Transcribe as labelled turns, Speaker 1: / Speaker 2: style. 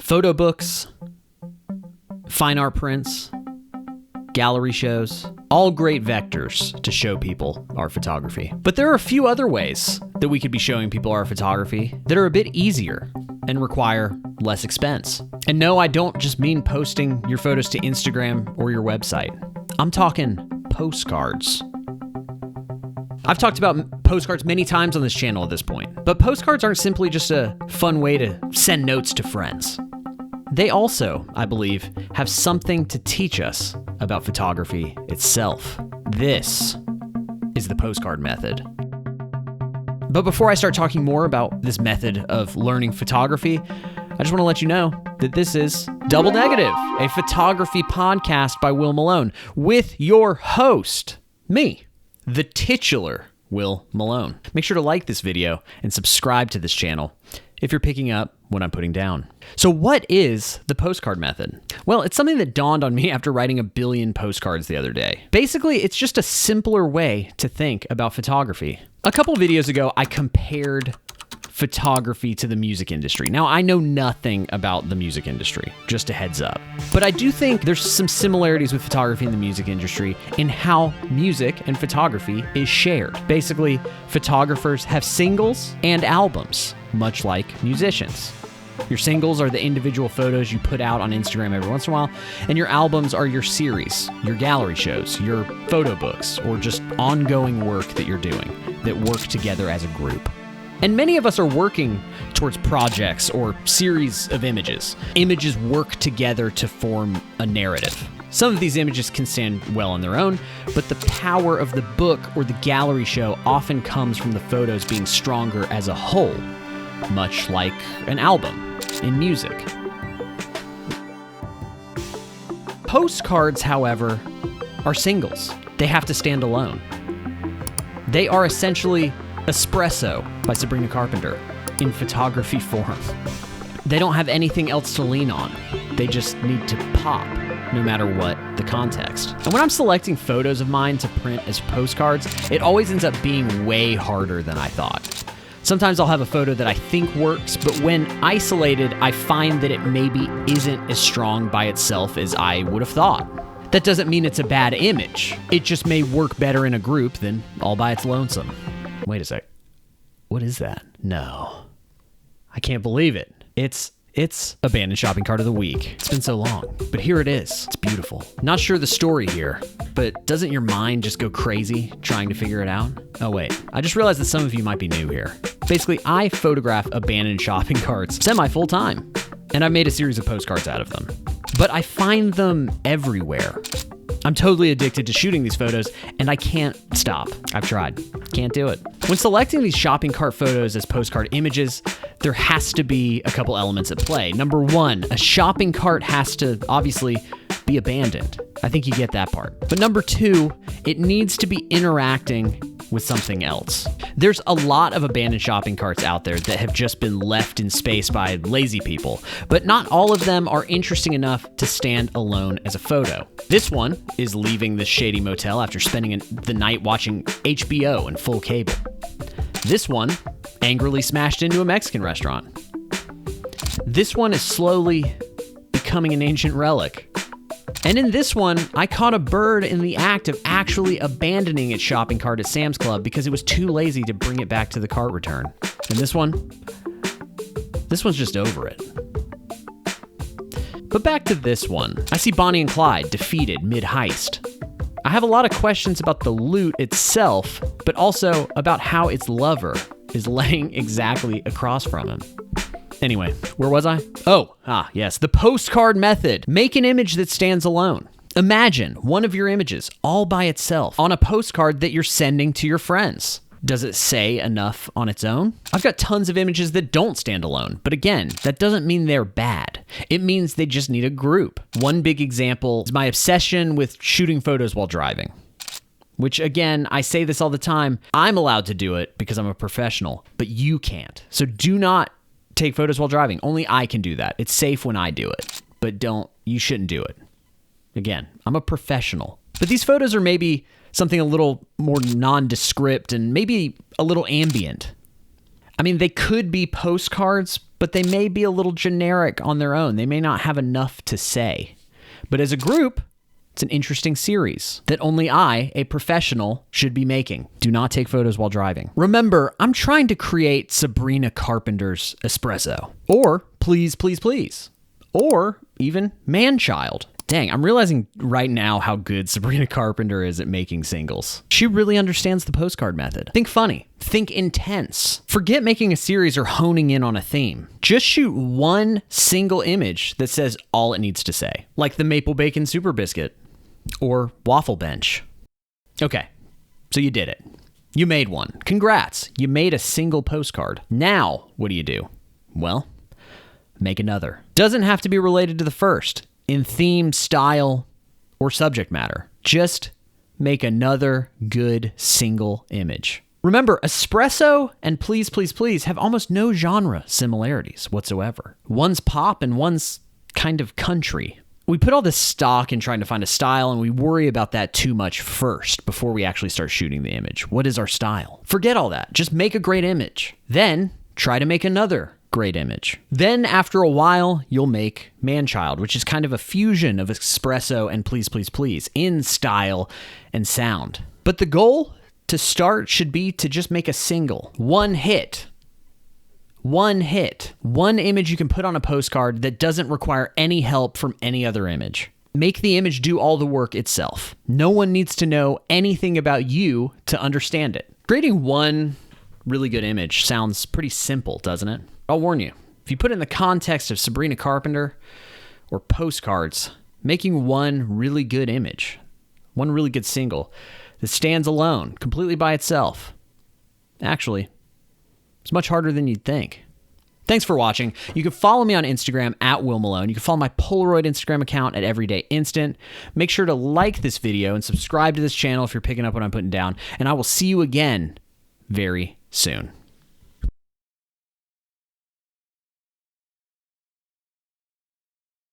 Speaker 1: Photo books, fine art prints, gallery shows, all great vectors to show people our photography. But there are a few other ways that we could be showing people our photography that are a bit easier and require less expense. And no, I don't just mean posting your photos to Instagram or your website. I'm talking postcards. I've talked about postcards many times on this channel at this point, but postcards aren't simply just a fun way to send notes to friends. They also, I believe, have something to teach us about photography itself. This is the postcard method. But before I start talking more about this method of learning photography, I just want to let you know that this is Double Negative, a photography podcast by Will Malone, with your host, me, the titular Will Malone. Make sure to like this video and subscribe to this channel if you're picking up what I'm putting down. So what is the postcard method? Well, it's something that dawned on me after writing 1 billion postcards the other day. Basically, it's just a simpler way to think about photography. A couple videos ago, I compared photography to the music industry. Now, I know nothing about the music industry, just a heads up. But I do think there's some similarities with photography and the music industry in how music and photography is shared. Basically, photographers have singles and albums, much like musicians. Your singles are the individual photos you put out on Instagram every once in a while, and your albums are your series, your gallery shows, your photo books, or just ongoing work that you're doing that work together as a group. And many of us are working towards projects or series of images. Images work together to form a narrative. Some of these images can stand well on their own, but the power of the book or the gallery show often comes from the photos being stronger as a whole, much like an album in music. Postcards, however, are singles. They have to stand alone. They are essentially Espresso by Sabrina Carpenter in photography form. They don't have anything else to lean on. They just need to pop, no matter what the context. And when I'm selecting photos of mine to print as postcards, it always ends up being way harder than I thought. Sometimes I'll have a photo that I think works, but when isolated, I find that it maybe isn't as strong by itself as I would have thought. That doesn't mean it's a bad image. It just may work better in a group than all by its lonesome. Wait a sec. What is that? No. I can't believe it. It's Abandoned Shopping Cart of the Week. It's been so long, but here it is. It's beautiful. Not sure the story here, but doesn't your mind just go crazy trying to figure it out? Oh wait, I just realized that some of you might be new here. Basically, I photograph abandoned shopping carts semi-full time, and I've made a series of postcards out of them. But I find them everywhere. I'm totally addicted to shooting these photos, and I can't stop. I've tried. Can't do it. When selecting these shopping cart photos as postcard images, there has to be a couple elements at play. Number one, a shopping cart has to obviously be abandoned. I think you get that part. But number two, it needs to be interacting with something else. There's a lot of abandoned shopping carts out there that have just been left in space by lazy people, but not all of them are interesting enough to stand alone as a photo. This one is leaving the shady motel after spending the night watching HBO in full cable. This one angrily smashed into a Mexican restaurant. This one is slowly becoming an ancient relic. And in this one, I caught a bird in the act of actually abandoning its shopping cart at Sam's Club because it was too lazy to bring it back to the cart return. And this one's just over it. But back to this one. I see Bonnie and Clyde defeated mid-heist. I have a lot of questions about the loot itself, but also about how its lover is laying exactly across from him. Anyway, where was I? Yes, the postcard method. Make an image that stands alone. Imagine one of your images all by itself on a postcard that you're sending to your friends. Does it say enough on its own? I've got tons of images that don't stand alone, but again, that doesn't mean they're bad. It means they just need a group. One big example is my obsession with shooting photos while driving. Which again, I say this all the time, I'm allowed to do it because I'm a professional, but you can't. So do not take photos while driving. Only I can do that. It's safe when I do it, but you shouldn't do it. Again, I'm a professional. But these photos are maybe something a little more nondescript and maybe a little ambient. I mean, they could be postcards, but they may be a little generic on their own. They may not have enough to say. But as a group, it's an interesting series that only I, a professional, should be making. Do not take photos while driving. Remember, I'm trying to create Sabrina Carpenter's espresso. Or Please, Please, Please. Or even Man-Child. Dang, I'm realizing right now how good Sabrina Carpenter is at making singles. She really understands the postcard method. Think funny. Think intense. Forget making a series or honing in on a theme. Just shoot one single image that says all it needs to say. Like the Maple Bacon Super Biscuit. Or Waffle Bench. Okay, so you did it. You made one. Congrats. You made a single postcard. Now, what do? Well, make another. Doesn't have to be related to the first. In theme, style, or subject matter. Just make another good single image. Remember, espresso and Please, Please, Please have almost no genre similarities whatsoever. One's pop and one's kind of country. We put all this stock in trying to find a style, and we worry about that too much first before we actually start shooting the image. What is our style? Forget all that. Just make a great image. Then try to make another great image. Then after a while, you'll make Man-Child, which is kind of a fusion of espresso and Please, Please, Please in style and sound. But the goal to start should be to just make a single. One hit. One image you can put on a postcard that doesn't require any help from any other image. Make the image do all the work itself. No one needs to know anything about you to understand it. Creating one really good image sounds pretty simple, doesn't it? I'll warn you, if you put it in the context of Sabrina Carpenter or postcards, making one really good image, one really good single that stands alone, completely by itself, actually, it's much harder than you'd think. Thanks for watching. You can follow me on Instagram at Will Malone. You can follow my Polaroid Instagram account at Everyday Instant. Make sure to like this video and subscribe to this channel if you're picking up what I'm putting down. And I will see you again very soon.